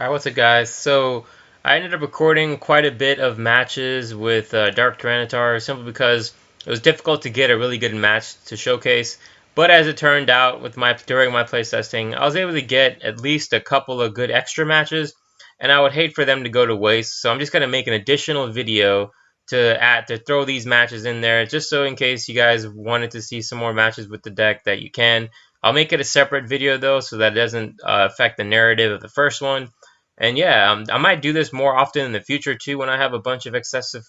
Alright, what's up guys? So I ended up recording quite a bit of matches with Dark Tyranitar simply because it was difficult to get a really good match to showcase. But as it turned out, during my playtesting, I was able to get at least a couple of good extra matches, and I would hate for them to go to waste. So I'm just gonna make an additional video to throw these matches in there, just so in case you guys wanted to see some more matches with the deck that you can. I'll make it a separate video though, so that it doesn't affect the narrative of the first one. And yeah, I might do this more often in the future too when I have a bunch of excessive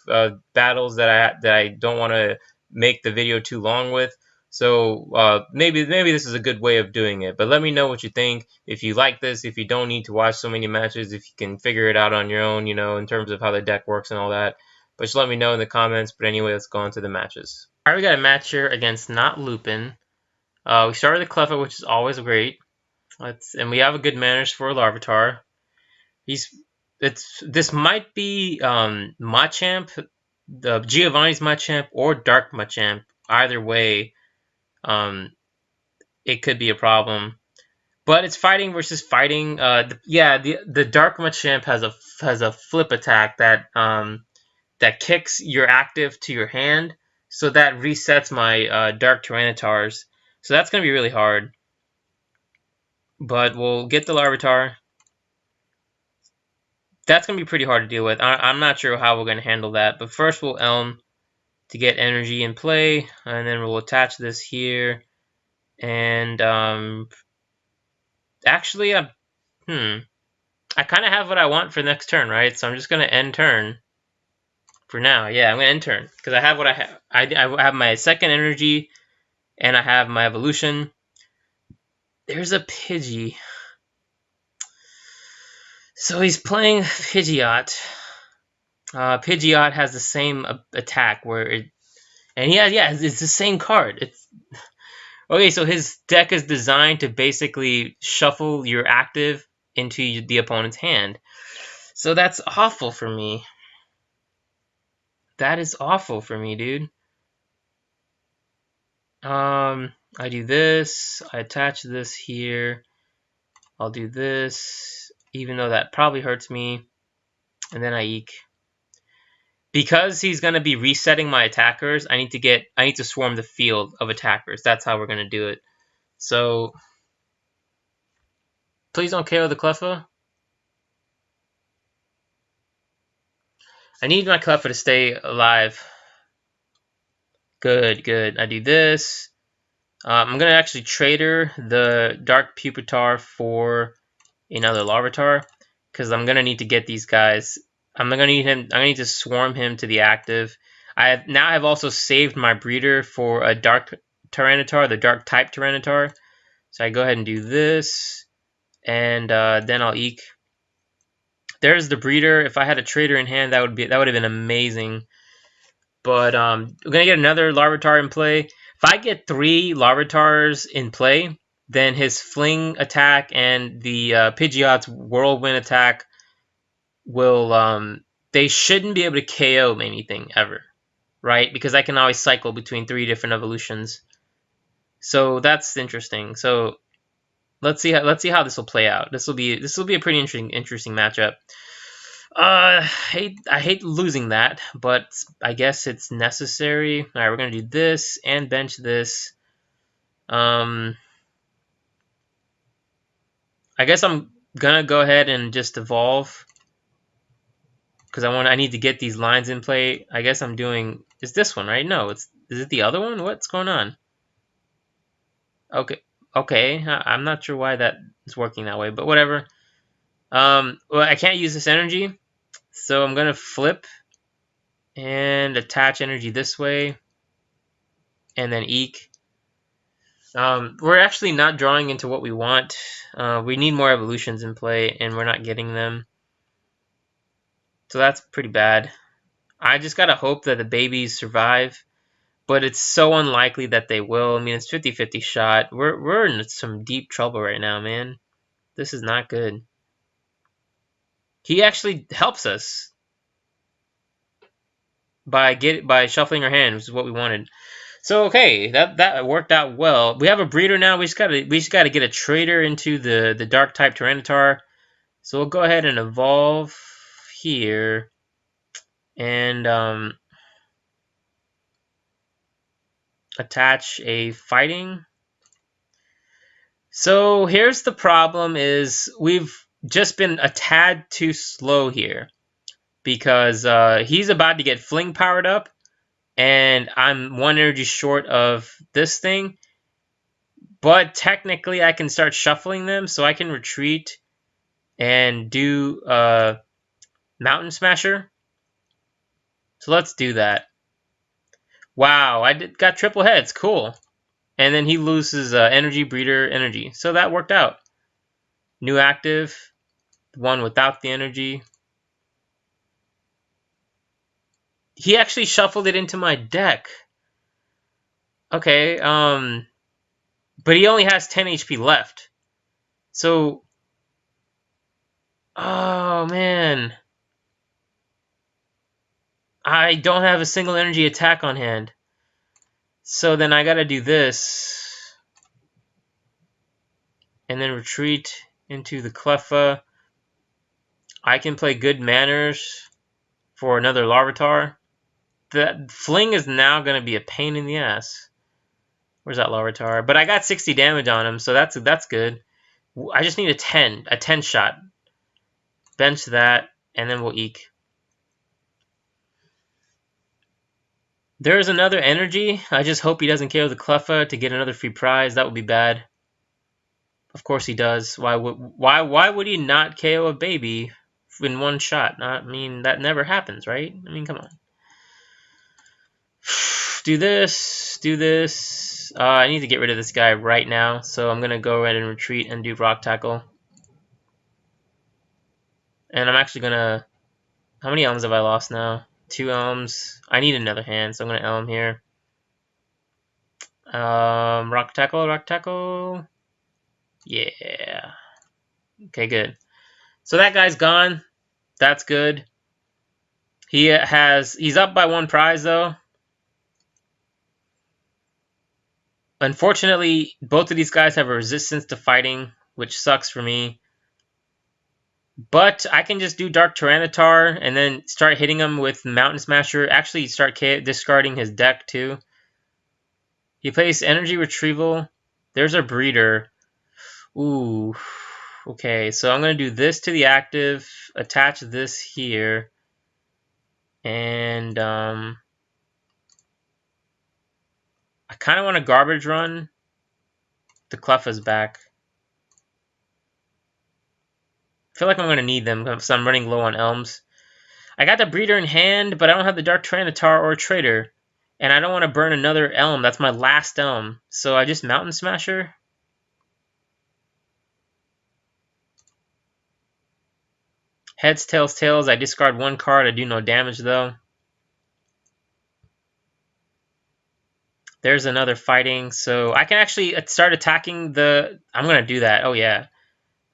battles that I don't want to make the video too long with. So maybe this is a good way of doing it. But let me know what you think. If you like this, if you don't need to watch so many matches, if you can figure it out on your own, you know, in terms of how the deck works and all that. But just let me know in the comments. But anyway, let's go on to the matches. All right, we got a match here against Not Lupin. We started the Cleffa, which is always great. And we have a good manners for Larvitar. This might be Machamp, the Giovanni's Machamp, or Dark Machamp. Either way, it could be a problem. But it's fighting versus fighting. The Dark Machamp has a flip attack that that kicks your active to your hand, so that resets my Dark Tyranitars. So that's gonna be really hard. But we'll get the Larvitar. That's going to be pretty hard to deal with. I'm not sure how we're going to handle that. But first we'll Elm to get energy in play. And then we'll attach this here. And actually, I kind of have what I want for next turn, right? So I'm just going to end turn for now. Yeah, I'm going to end turn. Because I have what I have. I have my second energy. And I have my evolution. There's a Pidgey. So he's playing Hideout. Pidgeot has the same attack it's the same card. It's okay. So his deck is designed to basically shuffle your active into the opponent's hand. So that's awful for me. That is awful for me, dude. I do this. I attach this here. I'll do this, even though that probably hurts me. And then I eek. Because he's going to be resetting my attackers, I need to swarm the field of attackers. That's how we're going to do it. So, please don't KO the Cleffa. I need my Cleffa to stay alive. Good, good. I do this. I'm going to actually trader the Dark Pupitar for another Larvitar, because I'm going to need to get these guys. I'm going to need to swarm him to the active. I've also saved my breeder for a Dark Tyranitar, the Dark type Tyranitar. So I go ahead and do this, and then I'll eek. There's the breeder. If I had a trader in hand, that would have been amazing. But we're gonna get another Larvitar in play. If I get 3 Larvitars in play, then his Fling attack and the Pidgeot's Whirlwind attack will they shouldn't be able to KO anything ever, right? Because I can always cycle between 3 different evolutions. So that's interesting. So let's see how this will play out. This will be a pretty interesting matchup. I hate losing that, but I guess it's necessary. All right, we're gonna do this and bench this. I guess I'm gonna go ahead and just evolve, because I need to get these lines in play. I guess I'm doing is this one, right? No, is it the other one? What's going on? Okay. I'm not sure why that is working that way, but whatever. Well, I can't use this energy, so I'm gonna flip and attach energy this way, and then eek. We're actually not drawing into what we want. We need more evolutions in play, and we're not getting them. So that's pretty bad. I just gotta hope that the babies survive, but it's so unlikely that they will. I mean, it's 50-50 shot. We're in some deep trouble right now, man. This is not good. He actually helps us by shuffling our hand, which is what we wanted. So okay, that worked out well. We have a breeder now. We just gotta get a trader into the Dark type Tyranitar. So we'll go ahead and evolve here and attach a fighting. So here's the problem is we've just been a tad too slow here because he's about to get Fling powered up and I'm 1 energy short of this thing. But technically I can start shuffling them so I can retreat and do Mountain Smasher. So let's do that. Wow, got triple heads. Cool. And then he loses energy, breeder, energy. So that worked out. New active, one without the energy. He actually shuffled it into my deck. Okay, but he only has 10 HP left. So, oh man. I don't have a single energy attack on hand. So then I gotta do this. And then retreat into the Cleffa. I can play Good Manners for another Larvitar. The Fling is now going to be a pain in the ass. Where's that Larvitar? But I got 60 damage on him, so that's good. I just need a 10 shot. Bench that, and then we'll eke. There's another energy. I just hope he doesn't KO the Cleffa to get another free prize. That would be bad. Of course he does. Why would he not KO a baby in one shot? I mean, that never happens, right? I mean, come on. Do this, do this. I need to get rid of this guy right now, so I'm going to go ahead and retreat and do Rock Tackle. And I'm actually going to... How many elms have I lost now? 2 elms. I need another hand, so I'm going to elm here. Rock Tackle, Rock Tackle. Yeah. Okay, good. So that guy's gone. That's good. He's up by 1 prize, though. Unfortunately, both of these guys have a resistance to fighting, which sucks for me. But I can just do Dark Tyranitar and then start hitting him with Mountain Smasher. Actually, start discarding his deck, too. He plays Energy Retrieval. There's a Breeder. Ooh. Okay, so I'm going to do this to the active, attach this here, and I kind of want to garbage run the Cleffa's back. I feel like I'm going to need them because I'm running low on elms. I got the Breeder in hand, but I don't have the Dark Tyranitar or Trader, and I don't want to burn another elm. That's my last elm, so I just Mountain Smasher. Heads, tails, tails. I discard 1 card. I do no damage, though. There's another fighting. So I can actually start attacking the... I'm going to do that. Oh, yeah.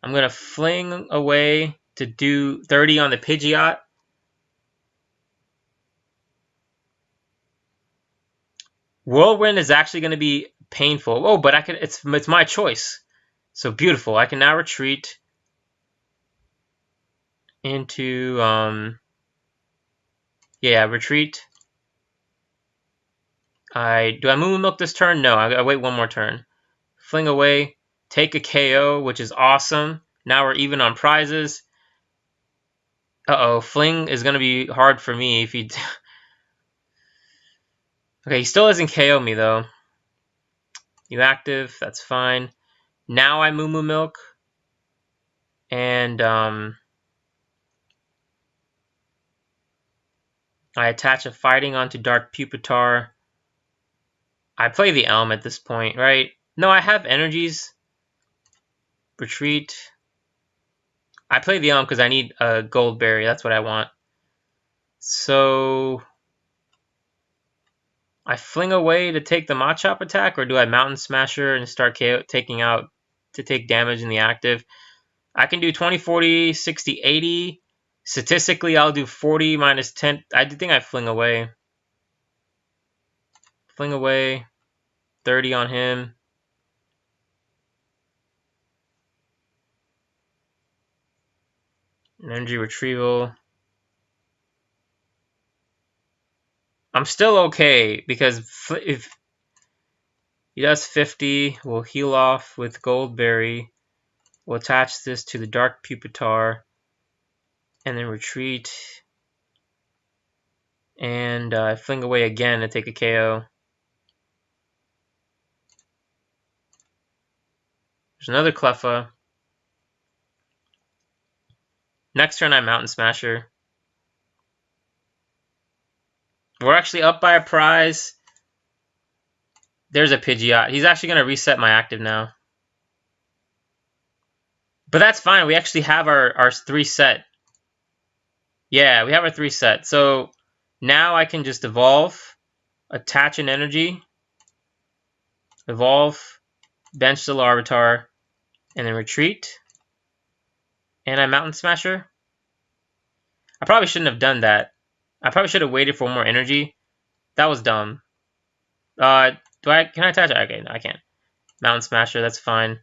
I'm going to fling away to do 30 on the Pidgeot. Whirlwind is actually going to be painful. Oh, but I can. It's my choice. So beautiful. I can now retreat into... Yeah, retreat. Do I Moo-Moo Milk this turn? No, I wait 1 more turn. Fling away, take a KO, which is awesome. Now we're even on prizes. Uh-oh, Fling is going to be hard for me if he... Okay, he still doesn't KO me, though. You active, that's fine. Now I Moo-Moo Milk. And, I attach a fighting onto Dark Pupitar. I play the Elm at this point, right? No, I have energies. Retreat. I play the Elm because I need a gold berry. That's what I want. So I fling away to take the Machop attack, or do I Mountain Smasher and start taking out to take damage in the active? I can do 20, 40, 60, 80. Statistically, I'll do 40 minus 10. I think I fling away. Fling away. 30 on him. Energy retrieval. I'm still okay because if he does 50, we'll heal off with Goldberry. We'll attach this to the Dark Pupitar and then retreat and fling away again to take a KO. There's another Cleffa. Next turn I Mountain Smasher. We're actually up by a prize. There's a Pidgeot. He's actually going to reset my active now. But that's fine. We actually have our 3 set. Yeah, we have our 3 set. So now I can just evolve, attach an energy, evolve, bench the Larvitar, and then retreat. And I Mountain Smasher. I probably shouldn't have done that. I probably should have waited for more energy. That was dumb. Can I attach it? Okay, no, I can't. Mountain Smasher, that's fine.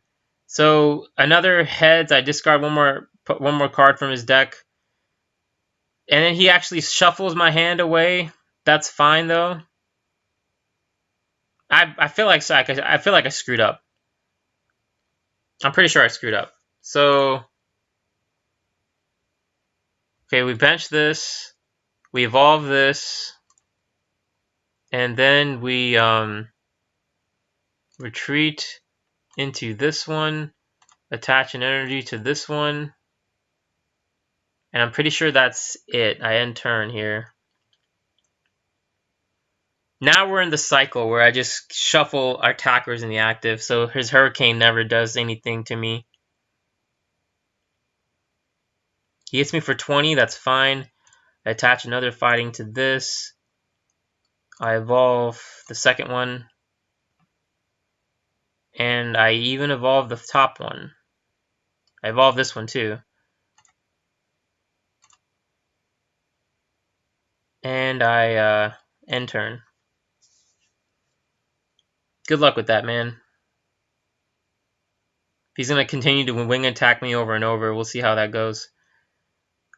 So another heads, I discard one more card from his deck. And then he actually shuffles my hand away. That's fine though. I feel like I screwed up. I'm pretty sure I screwed up. So okay, we bench this, we evolve this, and then we retreat into this one, attach an energy to this one, and I'm pretty sure that's it. I end turn here. Now we're in the cycle where I just shuffle our attackers in the active, so his Hurricane never does anything to me. He hits me for 20, that's fine. I attach another fighting to this. I evolve the second one. And I even evolve the top one. I evolve this one too. And I end turn. Good luck with that, man. If he's going to continue to wing attack me over and over, we'll see how that goes.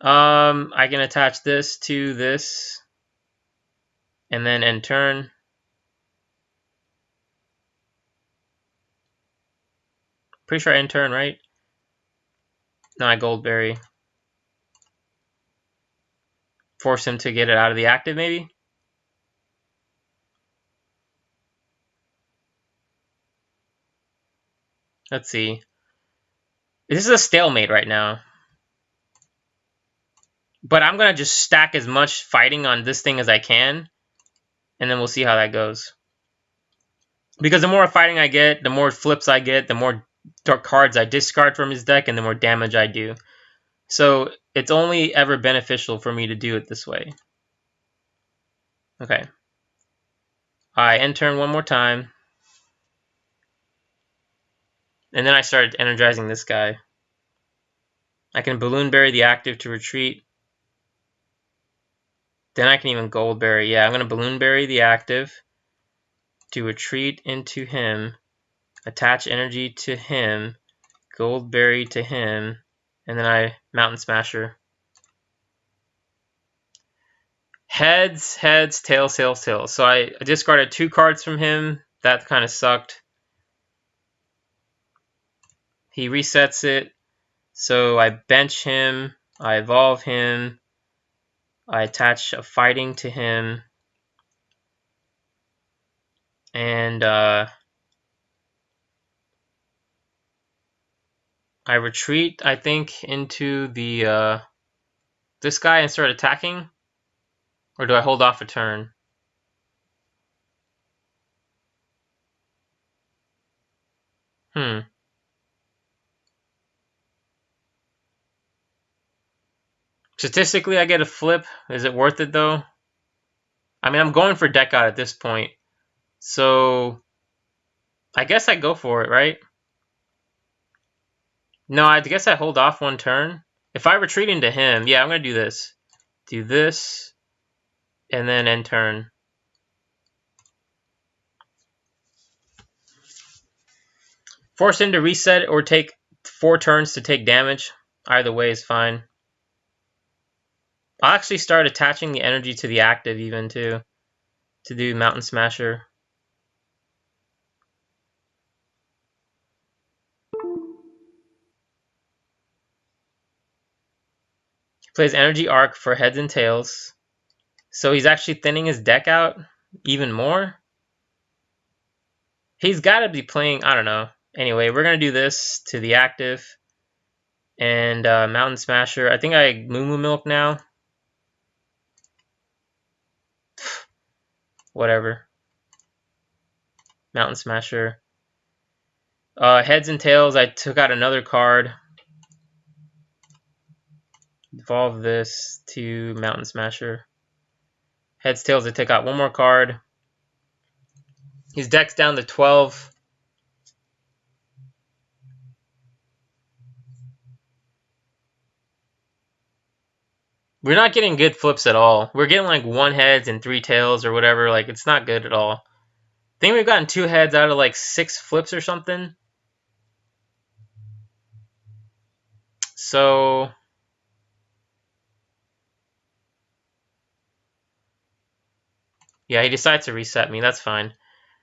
I can attach this to this. And then end turn. Pretty sure I end turn, right? No, I Goldberry. Force him to get it out of the active, maybe? Let's see. This is a stalemate right now. But I'm going to just stack as much fighting on this thing as I can. And then we'll see how that goes. Because the more fighting I get, the more flips I get, the more dark cards I discard from his deck, and the more damage I do. So it's only ever beneficial for me to do it this way. Okay. I end turn one more time. And then I started energizing this guy. I can Balloon Berry the active to retreat. Then I can even Goldberry. Yeah, I'm going to Balloon Berry the active to retreat into him, attach energy to him, Goldberry to him, and then I Mountain Smasher. Heads, heads, tails, tails, tails. So I discarded 2 cards from him. That kind of sucked. He resets it. So I bench him. I evolve him. I attach a fighting to him. And I retreat, I think, into the this guy and start attacking. Or do I hold off a turn? Statistically, I get a flip. Is it worth it, though? I mean, I'm going for deck out at this point. So I guess I go for it, right? No, I guess I hold off one turn. If I retreat into him, yeah, I'm going to do this. Do this, and then end turn. Force him to reset or take 4 turns to take damage. Either way is fine. I'll actually start attaching the energy to the active even too, to do Mountain Smasher. He plays Energy Arc for heads and tails. So he's actually thinning his deck out even more. He's got to be playing, I don't know. Anyway, we're going to do this to the active. And Mountain Smasher. I think I Moo-Moo Milk now. Whatever. Mountain Smasher. Heads and tails, I took out another card. Evolve this to Mountain Smasher. Heads, tails, I took out one more card. His deck's down to 12. We're not getting good flips at all. We're getting like 1 heads and 3 tails or whatever. Like, it's not good at all. I think we've gotten 2 heads out of like 6 flips or something. So yeah, he decides to reset me. That's fine.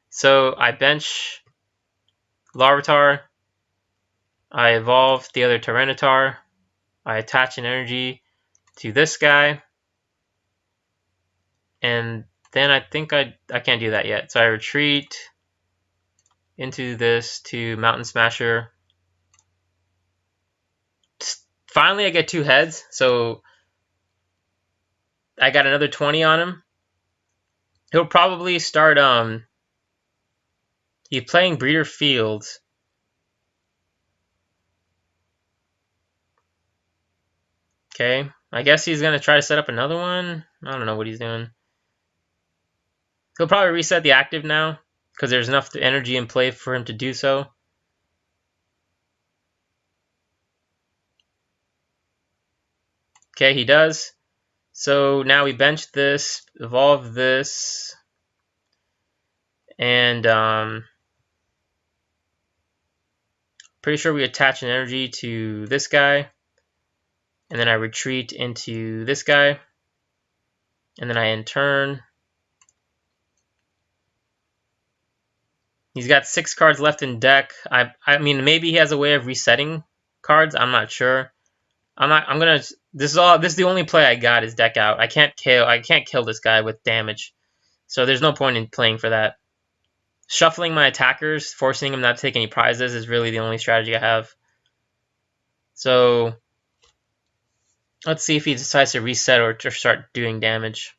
So I bench Larvitar. I evolve the other Tyranitar. I attach an energy to this guy. And then I think I can't do that yet. So I retreat into this to Mountain Smasher. Finally, I get 2 heads. So I got another 20 on him. He'll probably start, he's playing Breeder Fields. Okay, I guess he's going to try to set up another one. I don't know what he's doing. He'll probably reset the active now, because there's enough energy in play for him to do so. Okay, he does. So now we bench this, evolve this, and pretty sure we attach an energy to this guy, and then I retreat into this guy, and then I end turn. He's got 6 cards left in deck. I mean, maybe he has a way of resetting cards. I'm not sure. This is the only play I got is deck out. I can't kill this guy with damage. So there's no point in playing for that. Shuffling my attackers, forcing him not to take any prizes is really the only strategy I have. So let's see if he decides to reset or to start doing damage.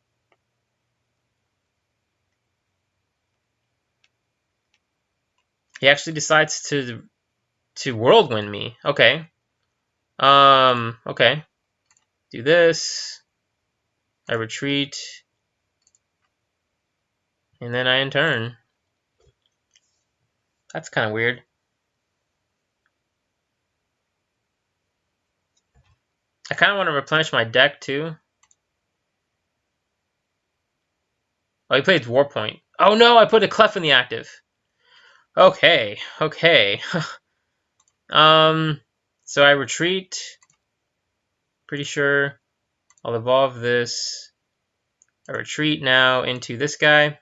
He actually decides to whirlwind me. Okay. Okay. Do this. I retreat. And then I end turn. That's kind of weird. I kind of want to replenish my deck too. Oh, he played Warpoint. Oh no, I put a Clef in the active. Okay, okay. So I retreat. Pretty sure I'll evolve this. I retreat now into this guy.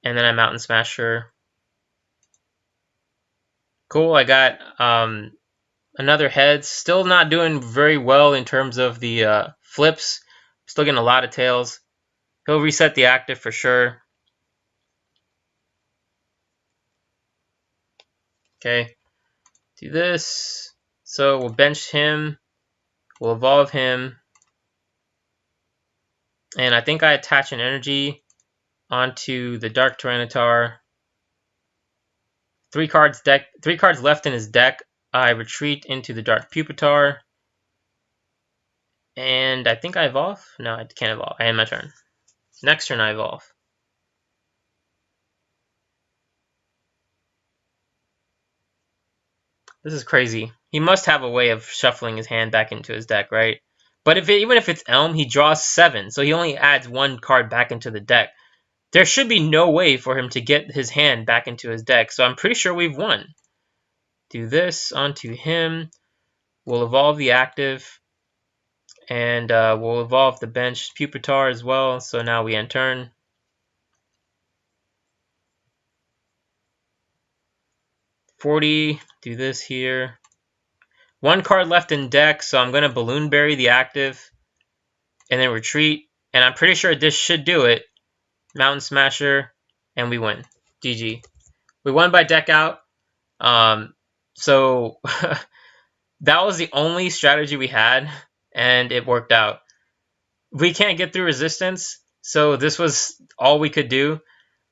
And then I Mountain Smasher. Cool, I got another head. Still not doing very well in terms of the flips. Still getting a lot of tails. He'll reset the active for sure. Okay, do this. So we'll bench him. We'll evolve him. And I think I attach an energy onto the Dark Tyranitar. 3 cards left in his deck. I retreat into the Dark Pupitar. And I think I evolve? No, I can't evolve. I end my turn. Next turn I evolve. This is crazy. He must have a way of shuffling his hand back into his deck, right? But even if it's Elm, he draws 7, so he only adds 1 card back into the deck. There should be no way for him to get his hand back into his deck, so I'm pretty sure we've won. Do this onto him. We'll evolve the active. And we'll evolve the bench Pupitar as well. So now we end turn. $40, do this here. One card left in deck, so I'm going to Balloon Berry the active and then retreat. And I'm pretty sure this should do it. Mountain Smasher, and we win. GG. We won by deck out. So that was the only strategy we had, and it worked out. We can't get through resistance, so this was all we could do.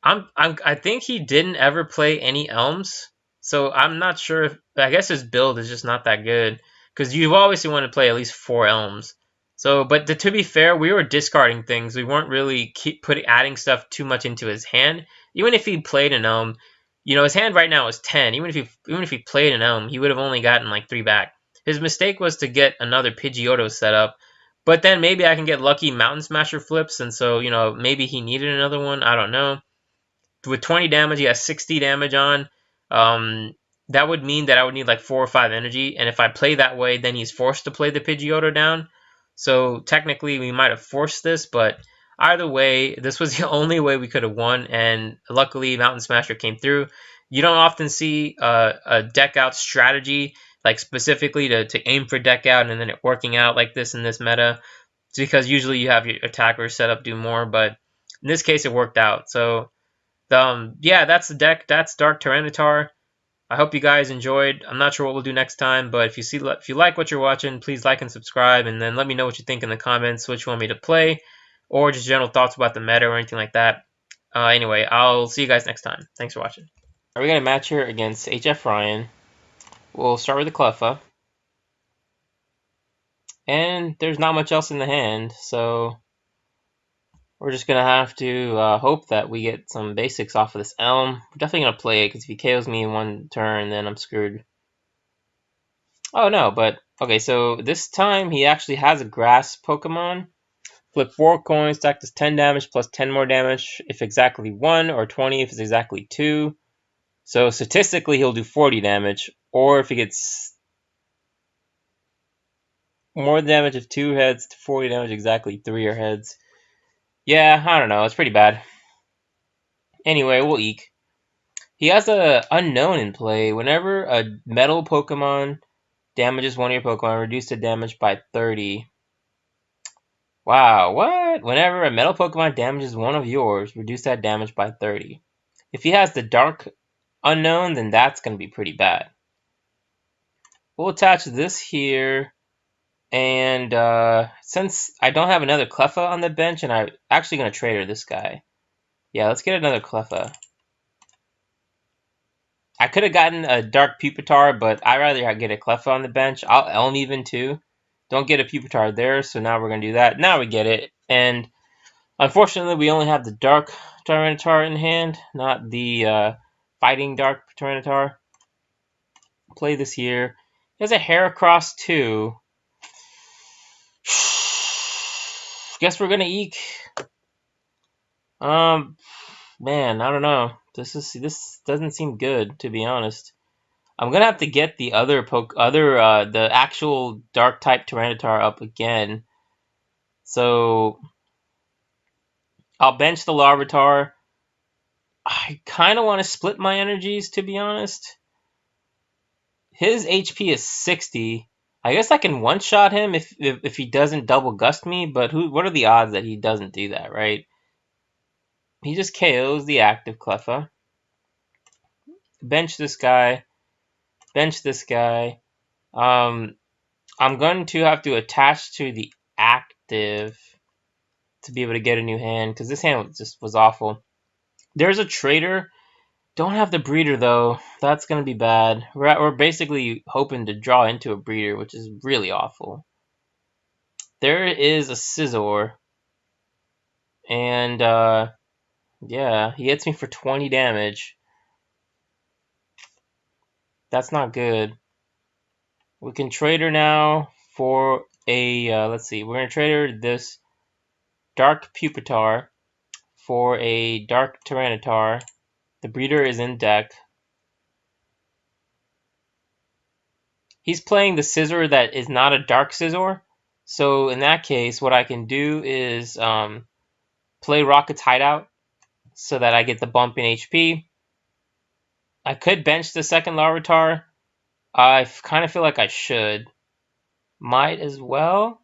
I think he didn't ever play any Elms, so I'm not sure if, I guess his build is just not that good, because you've obviously wanted to play at least 4 Elms. So, but to be fair, we were discarding things. We weren't really adding stuff too much into his hand. Even if he played an Elm, his hand right now is 10. Even if he played an Elm, he would have only gotten like 3 back. His mistake was to get another Pidgeotto set up. But then maybe I can get lucky Mountain Smasher flips, and so, maybe he needed another one. I don't know. With 20 damage, he has 60 damage on. That would mean that I would need like 4 or 5 energy, and if I play that way, then he's forced to play the Pidgeotto down. So technically, we might have forced this, but either way, this was the only way we could have won, and luckily, Mountain Smasher came through. You don't often see a deck out strategy, like specifically to aim for deck out and then it working out like this in this meta. It's because usually you have your attackers set up do more, but in this case, it worked out. So yeah, that's the deck. That's Dark Tyranitar. I hope you guys enjoyed. I'm not sure what we'll do next time, but if you like what you're watching, please like and subscribe, and then let me know what you think in the comments, what you want me to play, or just general thoughts about the meta or anything like that. Anyway, I'll see you guys next time. Thanks for watching. We're going to match here against HF Ryan. We'll start with the Cleffa. And there's not much else in the hand, so we're just going to have to hope that we get some basics off of this Elm. We're definitely going to play it, because if he KOs me in one turn, then I'm screwed. Oh, no, but... Okay, so this time he actually has a Grass Pokemon. Flip 4 coins, stack this 10 damage plus 10 more damage if exactly 1, or 20 if it's exactly 2. So statistically, he'll do 40 damage, or if he gets more damage if 2 heads, 40 damage exactly 3 or heads. Yeah, I don't know. It's pretty bad. Anyway, we'll eek. He has a Unknown in play. Whenever a metal Pokemon damages one of your Pokemon, reduce the damage by 30. Wow, what? Whenever a metal Pokemon damages one of yours, reduce that damage by 30. If he has the Dark Unknown, then that's going to be pretty bad. We'll attach this here. And since I don't have another Cleffa on the bench, and I'm actually going to trade her this guy. Yeah, let's get another Cleffa. I could have gotten a Dark Pupitar, but I'd rather get a Cleffa on the bench. I'll Elm even too. Don't get a Pupitar there, so now we're going to do that. Now we get it. And unfortunately, we only have the Dark Tyranitar in hand, not the Fighting Dark Tyranitar. Play this here. He has a Heracross too. Guess we're gonna eek. Man, I don't know. This doesn't seem good, to be honest. I'm gonna have to get the the actual Dark type Tyranitar up again. So I'll bench the Larvitar. I kind of want to split my energies, to be honest. His HP is 60. I guess I can one-shot him if he doesn't double gust me, but what are the odds that he doesn't do that, right? He just KOs the active Cleffa. Bench this guy. Bench this guy. I'm going to have to attach to the active to be able to get a new hand, because this hand just was awful. There's a trader. Don't have the breeder, though. That's going to be bad. We're basically hoping to draw into a breeder, which is really awful. There is a Scizor. And, yeah, he hits me for 20 damage. That's not good. We can trade her now for a, let's see. We're going to trade her this Dark Pupitar for a Dark Tyranitar. The breeder is in deck. He's playing the Scizor that is not a Dark Scizor. So in that case, what I can do is play Rocket's Hideout so that I get the bump in HP. I could bench the second Larvitar. I kind of feel like I should. Might as well.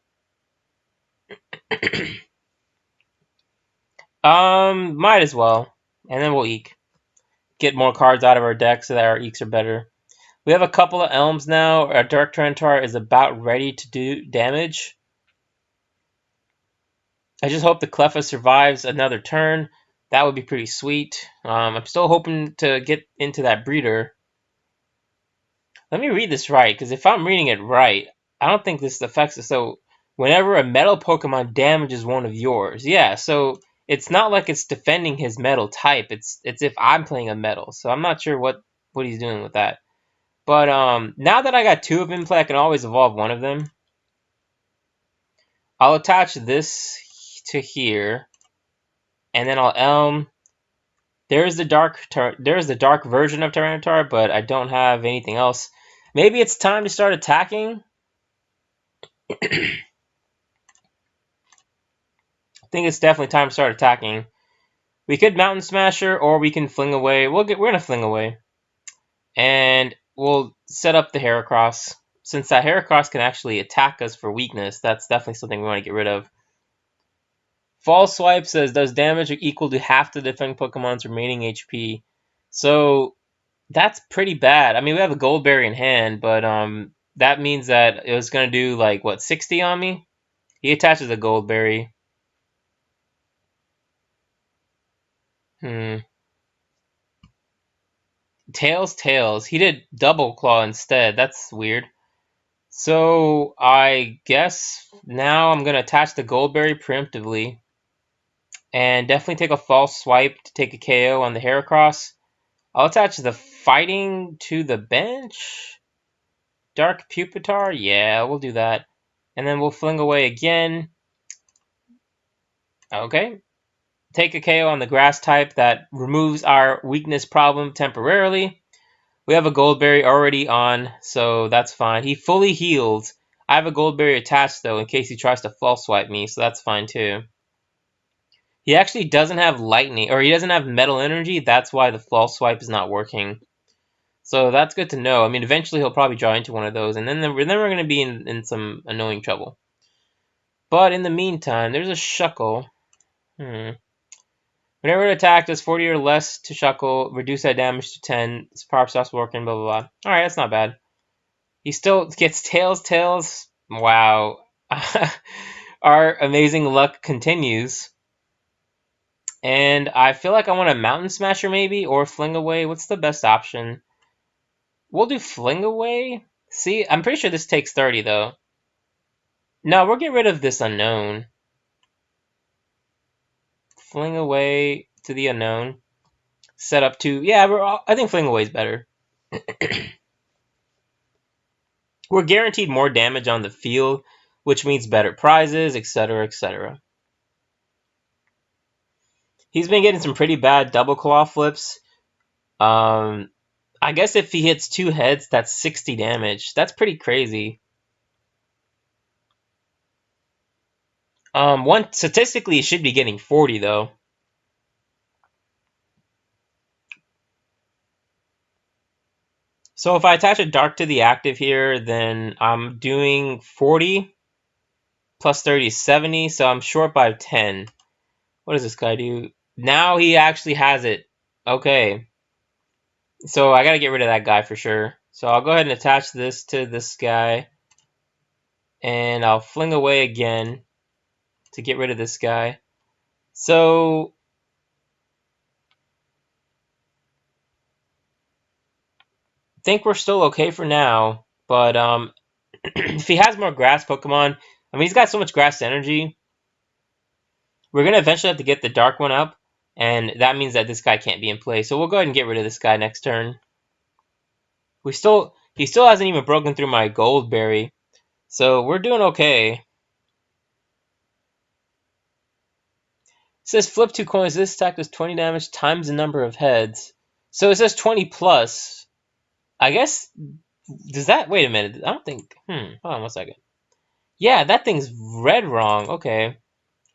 Might as well. And then we'll Eek. Get more cards out of our deck so that our Eeks are better. We have a couple of Elms now. Our Dark Tyranitar is about ready to do damage. I just hope the Cleffa survives another turn. That would be pretty sweet. I'm still hoping to get into that breeder. Let me read this right, because if I'm reading it right, I don't think this affects it. So, whenever a metal Pokemon damages one of yours. Yeah, so it's not like it's defending his metal type. It's if I'm playing a metal. So I'm not sure what he's doing with that. But now that I got two of them in play, I can always evolve one of them. I'll attach this to here, and then I'll Elm. There's the dark version of Tyranitar, but I don't have anything else. Maybe it's time to start attacking. I think it's definitely time to start attacking. We could Mountain Smasher, or we can Fling Away. We're gonna Fling Away, and we'll set up the Heracross. Since that Heracross can actually attack us for weakness, that's definitely something we want to get rid of. False Swipe says, does damage equal to half the defending Pokemon's remaining HP? So that's pretty bad. I mean, we have a Goldberry in hand, but that means that it was going to do, like, what, 60 on me? He attaches a Goldberry. Tails. He did Double Claw instead. That's weird. So I guess now I'm going to attach the Goldberry preemptively. And definitely take a False Swipe to take a KO on the Heracross. I'll attach the Fighting to the bench. Dark Pupitar? Yeah, we'll do that. And then we'll Fling Away again. Okay. Take a KO on the Grass type. That removes our weakness problem temporarily. We have a Goldberry already on, so that's fine. He fully healed. I have a Goldberry attached, though, in case he tries to False Swipe me, so that's fine, too. He actually doesn't have Lightning, or he doesn't have Metal Energy. That's why the False Swipe is not working. So that's good to know. I mean, eventually he'll probably draw into one of those, and then we're going to be in some annoying trouble. But in the meantime, there's a Shuckle. Whenever it attacked does 40 or less to Shuckle, reduce that damage to 10. This power stops working, blah, blah, blah. Alright, that's not bad. He still gets Tails. Wow. Our amazing luck continues. And I feel like I want a Mountain Smasher maybe, or Fling Away. What's the best option? We'll do Fling Away. See, I'm pretty sure this takes 30, though. No, we'll get rid of this Unknown. Fling Away to the Unknown. Set up to... Yeah, I think Fling Away is better. We're guaranteed more damage on the field, which means better prizes, etc., etc. He's been getting some pretty bad Double Claw flips. I guess if he hits 2 heads, that's 60 damage. That's pretty crazy. Statistically, he should be getting 40, though. So if I attach a Dark to the active here, then I'm doing 40 plus 30 is 70, so I'm short by 10. What does this guy do? Now he actually has it. Okay. So I gotta get rid of that guy for sure. So I'll go ahead and attach this to this guy. And I'll Fling Away again to get rid of this guy. So I think we're still okay for now. But if he has more grass Pokemon, I mean, he's got so much grass energy. We're going to eventually have to get the dark one up. And that means that this guy can't be in play. So we'll go ahead and get rid of this guy next turn. He still hasn't even broken through my Goldberry. So we're doing okay. It says flip 2 coins. This attack does 20 damage times the number of heads. So it says 20 plus. I guess, does that, wait a minute. I don't think, hold on one second. Yeah, that thing's read wrong. Okay.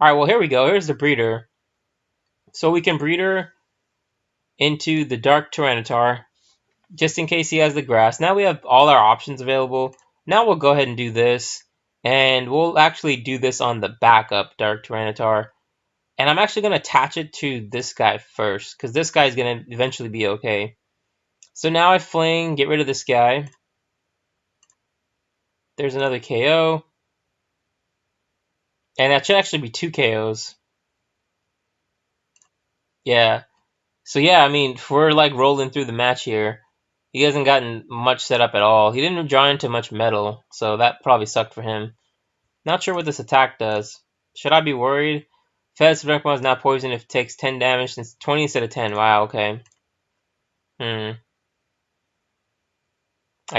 Alright, well, here we go. Here's the breeder. So we can breeder into the Dark Tyranitar, just in case he has the grass. Now we have all our options available. Now we'll go ahead and do this. And we'll actually do this on the backup Dark Tyranitar. And I'm actually going to attach it to this guy first, because this guy's going to eventually be okay. So now I fling, get rid of this guy. There's another KO. And that should actually be 2 KOs. Yeah. So yeah, I mean, we're like rolling through the match here. He hasn't gotten much set up at all. He didn't draw into much metal, so that probably sucked for him. Not sure what this attack does. Should I be worried? Fed's Pokemon is now poisoned if it takes 10 damage, since 20 instead of 10. Wow, okay. I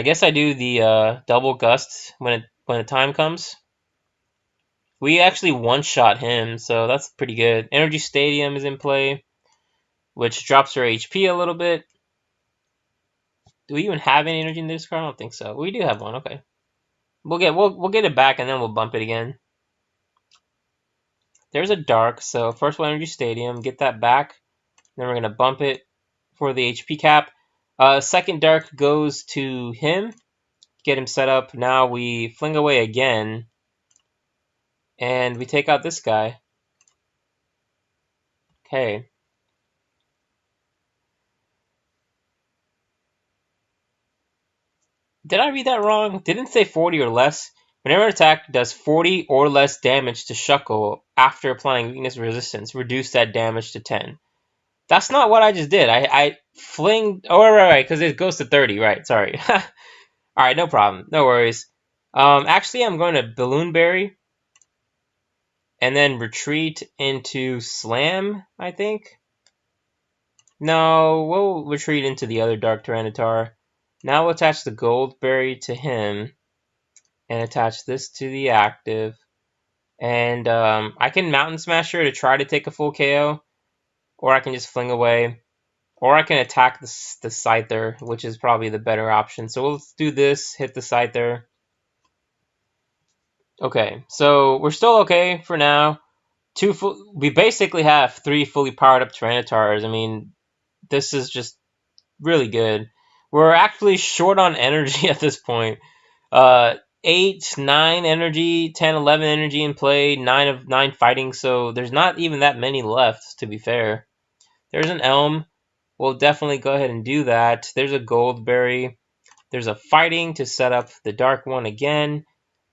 guess I do the Double Gust when the time comes. We actually one-shot him, so that's pretty good. Energy Stadium is in play, which drops our HP a little bit. Do we even have any energy in this card? I don't think so. We do have one. Okay, we'll get it back, and then we'll bump it again. There's a Dark, so first one Energy Stadium, get that back. Then we're gonna bump it for the HP cap. Second Dark goes to him. Get him set up. Now we fling away again, and we take out this guy. Okay. Did I read that wrong? Didn't say 40 or less. Whenever an attack does 40 or less damage to Shuckle after applying weakness resistance, reduce that damage to 10. That's not what I just did. I flinged... Oh, right, because it goes to 30. Right, sorry. Alright, no problem. No worries. Actually, I'm going to Balloon Berry. And then retreat into Slam, I think. No, we'll retreat into the other Dark Tyranitar. Now we'll attach the Gold Berry to him. And attach this to the active. And I can Mountain Smasher to try to take a full KO. Or I can just fling away. Or I can attack the Scyther, which is probably the better option. So we'll do this, hit the Scyther. Okay, so we're still okay for now. We basically have 3 fully powered up Tyranitars. I mean, this is just really good. We're actually short on energy at this point. 8, 9 energy, 10, 11 energy in play, 9 of 9 fighting, so there's not even that many left, to be fair. There's an Elm. We'll definitely go ahead and do that. There's a Goldberry. There's a fighting to set up the Dark one again.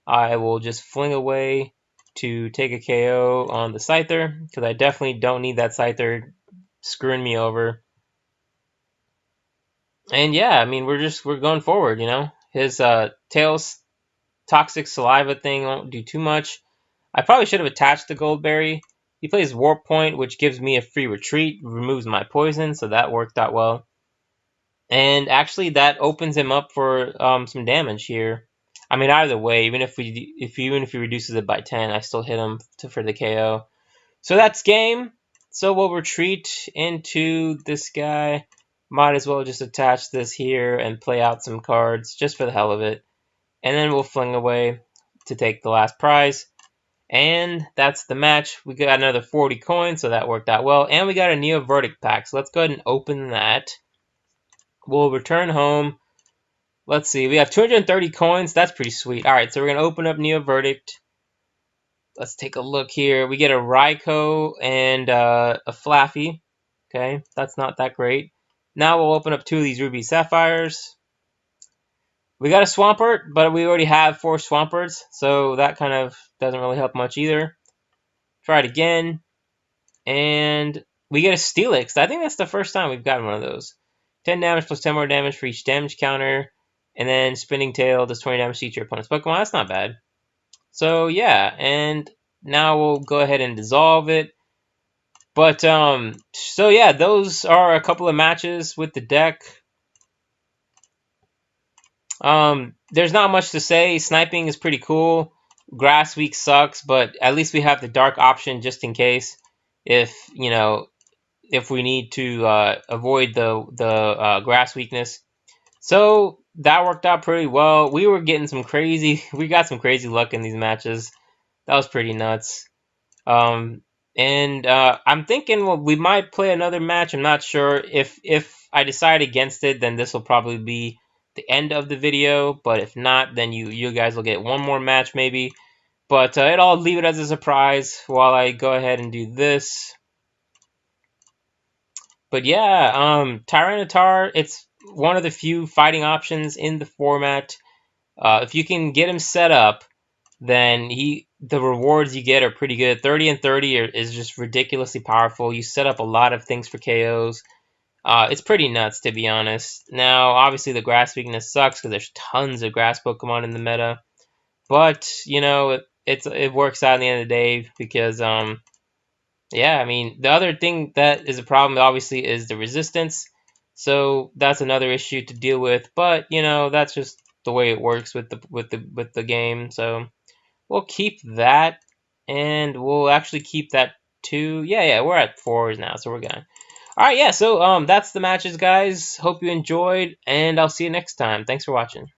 I will just fling away to take a KO on the Scyther, because I definitely don't need that Scyther screwing me over. And yeah, I mean, we're going forward, you know. His Tails Toxic Saliva thing won't do too much. I probably should have attached the Goldberry. He plays Warp Point, which gives me a free retreat, removes my poison, so that worked out well. And actually, that opens him up for some damage here. I mean, either way, even if he reduces it by 10, I still hit him for the KO. So that's game. So we'll retreat into this guy. Might as well just attach this here and play out some cards just for the hell of it. And then we'll fling away to take the last prize. And that's the match. We got another 40 coins, so that worked out well. And we got a Neo Verdict pack, so let's go ahead and open that. We'll return home. Let's see, we have 230 coins. That's pretty sweet. Alright, so we're going to open up Neo Verdict. Let's take a look here. We get a Raikou and a Flaffy. Okay, that's not that great. Now we'll open up 2 of these Ruby Sapphires. We got a Swampert, but we already have 4 Swamperts, so that kind of doesn't really help much either. Try it again. And we get a Steelix. I think that's the first time we've gotten one of those. 10 damage plus 10 more damage for each damage counter. And then Spinning Tail does 20 damage to each of your opponent's Pokemon. That's not bad. So yeah, and now we'll go ahead and dissolve it. But so yeah, those are a couple of matches with the deck. There's not much to say. Sniping is pretty cool. Grass weak sucks, but at least we have the Dark option just in case. If if we need to avoid the grass weakness. So that worked out pretty well. We were getting we got some crazy luck in these matches. That was pretty nuts. Um, and I'm thinking, well, we might play another match. I'm not sure. If I decide against it, then this will probably be the end of the video. But if not, then you guys will get one more match maybe. But I'll leave it as a surprise while I go ahead and do this. But yeah, Tyranitar, it's one of the few fighting options in the format. If you can get him set up, then the rewards you get are pretty good. 30 and 30 is just ridiculously powerful. You set up a lot of things for KOs. It's pretty nuts, to be honest. Now, obviously, the grass weakness sucks because there's tons of grass Pokemon in the meta. But, you know, it works out in the end of the day because, yeah, I mean, the other thing that is a problem, obviously, is the resistance. So that's another issue to deal with. But, you know, that's just the way it works with the game. So we'll keep that, and we'll actually keep that too. Yeah, we're at 4s now, so we're good. All right, yeah. So that's the matches, guys. Hope you enjoyed, and I'll see you next time. Thanks for watching.